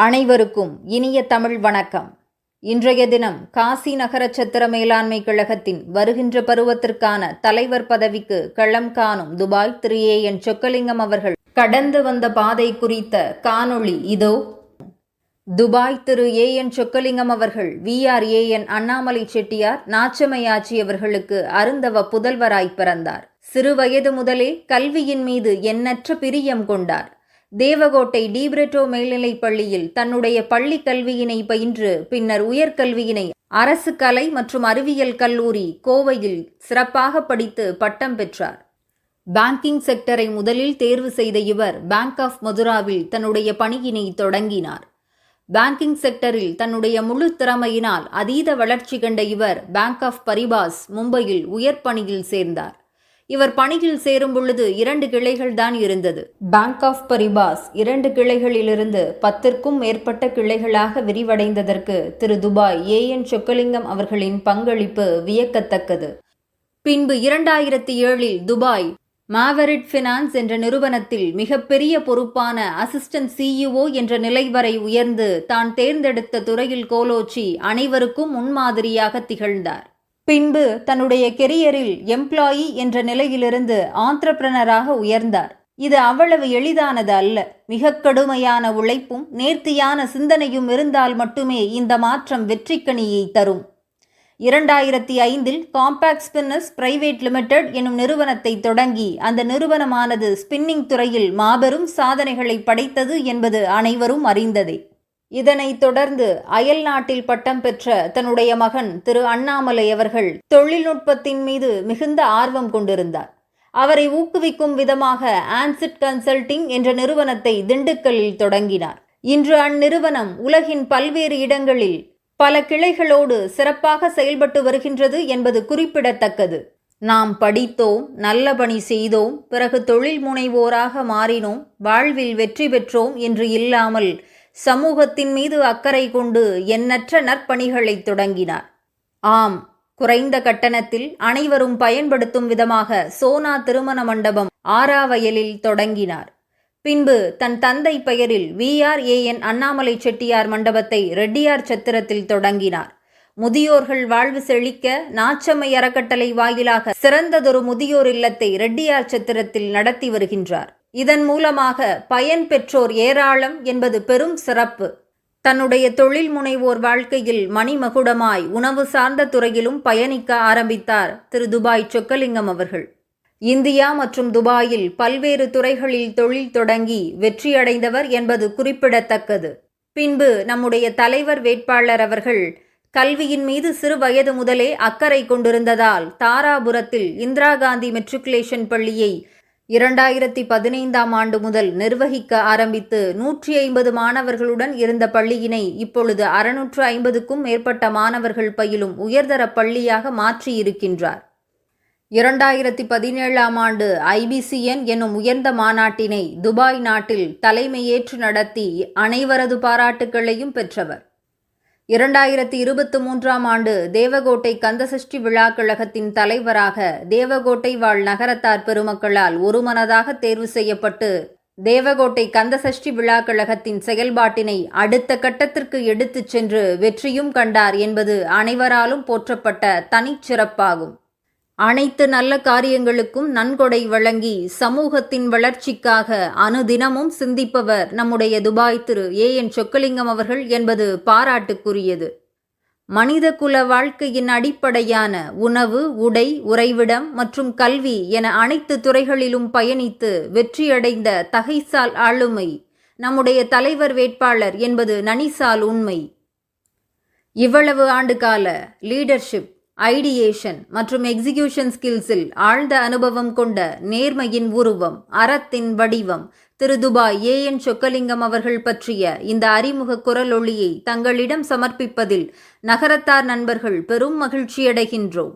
அனைவருக்கும் இனிய தமிழ் வணக்கம். இன்றைய தினம் காசி நகர சத்திர மேலாண்மை கழகத்தின் வருகின்ற பருவத்திற்கான தலைவர் பதவிக்கு களம் காணும் துபாய் திரு ஏ.என். சொக்கலிங்கம் அவர்கள் கடந்து வந்த பாதை குறித்த காணொளி இதோ. துபாய் திரு ஏ.என். சொக்கலிங்கம் அவர்கள் VRAN அண்ணாமலை செட்டியார் நாச்சமையாச்சி அவர்களுக்கு அருந்தவ புதல்வராய் பிறந்தார். சிறு வயது முதலே கல்வியின் மீது எண்ணற்ற பிரியம் கொண்டார். தேவகோட்டை டீபிரெட்டோ மேல்நிலைப் பள்ளியில் தன்னுடைய பள்ளி கல்வியினை பயின்று பின்னர் உயர்கல்வியினை அரசு கலை மற்றும் அறிவியல் கல்லூரி கோவையில் சிறப்பாக படித்து பட்டம் பெற்றார். பேங்கிங் செக்டரை முதலில் தேர்வு செய்த இவர் பேங்க் ஆஃப் மதுராவில் தன்னுடைய பணியினை தொடங்கினார். பேங்கிங் செக்டரில் தன்னுடைய முழு திறமையினால் அதீத வளர்ச்சி கண்ட இவர் பேங்க் ஆஃப் பரிபாஸ் மும்பையில் உயர்பணியில் சேர்ந்தார். இவர் பணியில் சேரும் பொழுது 2 கிளைகள் தான் இருந்தது. பேங்க் ஆஃப் பரிபாஸ் 2 கிளைகளிலிருந்து 10க்கும் மேற்பட்ட கிளைகளாக விரிவடைந்ததற்கு திரு துபாய் ஏ.என். சொக்கலிங்கம் அவர்களின் பங்களிப்பு வியக்கத்தக்கது. பின்பு 2007இல் துபாய் மாவரிட் ஃபினான்ஸ் என்ற நிறுவனத்தில் மிகப்பெரிய பொறுப்பான அசிஸ்டன்ட் CEO என்ற நிலை வரை உயர்ந்து தான் தேர்ந்தெடுத்த துறையில் கோலோச்சி அனைவருக்கும் முன்மாதிரியாக திகழ்ந்தார். பின்பு தன்னுடைய கெரியரில் எம்ப்ளாயி என்ற நிலையிலிருந்து ஆந்திரப்ரனராக உயர்ந்தார். இது அவ்வளவு எளிதானது அல்ல. மிக கடுமையான உழைப்பும் நேர்த்தியான சிந்தனையும் இருந்தால் மட்டுமே இந்த மாற்றம் வெற்றிக்கனியை தரும். 2005இல் காம்பாக்ட் ஸ்பின்னர்ஸ் பிரைவேட் லிமிடெட் எனும் நிறுவனத்தை தொடங்கி அந்த நிறுவனமானது ஸ்பின்னிங் துறையில் மாபெரும் சாதனைகளை படைத்தது என்பது அனைவரும் அறிந்ததே. இதனைத் தொடர்ந்து அயல் நாட்டில் பட்டம் பெற்ற தன்னுடைய மகன் திரு அண்ணாமலை அவர்கள் தொழில்நுட்பத்தின் மீது மிகுந்த ஆர்வம் கொண்டிருந்தார். அவரை ஊக்குவிக்கும் விதமாக ஆன்சிட் கன்சல்டிங் என்ற நிறுவனத்தை திண்டுக்கல்லில் தொடங்கினார். இன்று அந்நிறுவனம் உலகின் பல்வேறு இடங்களில் பல கிளைகளோடு சிறப்பாக செயல்பட்டு வருகின்றது என்பது குறிப்பிடத்தக்கது. நாம் படித்தோம், நல்ல பணி செய்தோம், பிறகு தொழில் முனைவோராக மாறினோம், வாழ்வில் வெற்றி பெற்றோம் என்று இல்லாமல் சமூகத்தின் மீது அக்கறை கொண்டு எண்ணற்ற நற்பணிகளை தொடங்கினார். ஆம், குறைந்த கட்டணத்தில் அனைவரும் பயன்படுத்தும் விதமாக சோனா திருமண மண்டபம் ஆராவயலில் தொடங்கினார். பின்பு தன் தந்தை பெயரில் VRAN அண்ணாமலை செட்டியார் மண்டபத்தை ரெட்டியார் சத்திரத்தில் தொடங்கினார். முதியோர்கள் வாழ்வு செழிக்க நாச்சம்மை அறக்கட்டளை வாயிலாக சிறந்ததொரு முதியோர் இல்லத்தை ரெட்டியார் சத்திரத்தில் நடத்தி வருகின்றார். இதன் மூலமாக பயன் பெற்றோர் ஏராளம் என்பது பெரும் சிறப்பு. தன்னுடைய தொழில் முனைவோர் வாழ்க்கையில் மணிமகுடமாய் உணவு சார்ந்த துறையிலும் பயணிக்க ஆரம்பித்தார் திரு துபாய் சொக்கலிங்கம் அவர்கள். இந்தியா மற்றும் துபாயில் பல்வேறு துறைகளில் தொழில் தொடங்கி வெற்றியடைந்தவர் என்பது குறிப்பிடத்தக்கது. பின்பு நம்முடைய தலைவர் வேட்பாளர் அவர்கள் கல்வியின் மீது சிறு வயது முதலே அக்கறை கொண்டிருந்ததால் தாராபுரத்தில் இந்திரா காந்தி மெட்ரிகுலேஷன் பள்ளியை 2015ஆம் ஆண்டு முதல் நிர்வகிக்க ஆரம்பித்து 150 மாணவர்களுடன் இருந்த பள்ளியினை இப்பொழுது 650க்கும் மேற்பட்ட மாணவர்கள் பயிலும் உயர்தர பள்ளியாக மாற்றியிருக்கின்றார். 2017ஆம் ஆண்டு IBCN என்னும் உயர்ந்த மாநாட்டினை துபாய் நாட்டில் தலைமையேற்று நடத்தி அனைவரது பாராட்டுக்களையும் பெற்றவர். 2023ஆம் ஆண்டு தேவகோட்டை கந்தசஷ்டி விழா கழகத்தின் தலைவராக தேவகோட்டை வாழ் நகரத்தார் பெருமக்களால் ஒருமனதாக தேர்வு செய்யப்பட்டு தேவகோட்டை கந்தசஷ்டி விழா கழகத்தின் செயல்பாட்டினை அடுத்த கட்டத்திற்கு எடுத்துச் சென்று வெற்றியும் கண்டார் என்பது அனைவராலும் போற்றப்பட்ட தனிச்சிறப்பாகும். அனைத்து நல்ல காரியங்களுக்கும் நன்கொடை வழங்கி சமூகத்தின் வளர்ச்சிக்காக அனுதினமும் சிந்திப்பவர் நம்முடைய துபாய் திரு ஏ.என். சொக்கலிங்கம் அவர்கள் என்பது பாராட்டுக்குரியது. மனிதகுல வாழ்க்கையின் அடிப்படையான உணவு, உடை, உறைவிடம் மற்றும் கல்வி என அனைத்து துறைகளிலும் பயணித்து வெற்றியடைந்த தகைசால் ஆளுமை நம்முடைய தலைவர் வேட்பாளர் என்பது நனிசால் உண்மை. இவ்வளவு ஆண்டுகால லீடர்ஷிப், ஐடியேஷன் மற்றும் எக்ஸிகியூஷன் ஸ்கில்ஸில் ஆழ்ந்த அனுபவம் கொண்ட நேர்மையின் உருவம், அறத்தின் வடிவம் திரு துபாய் ஏ.என். சொக்கலிங்கம் அவர்கள் பற்றிய இந்த அறிமுக குரலொளியை தங்களிடம் சமர்ப்பிப்பதில் நகரத்தார் நண்பர்கள் பெரும் மகிழ்ச்சியடைகின்றோம்.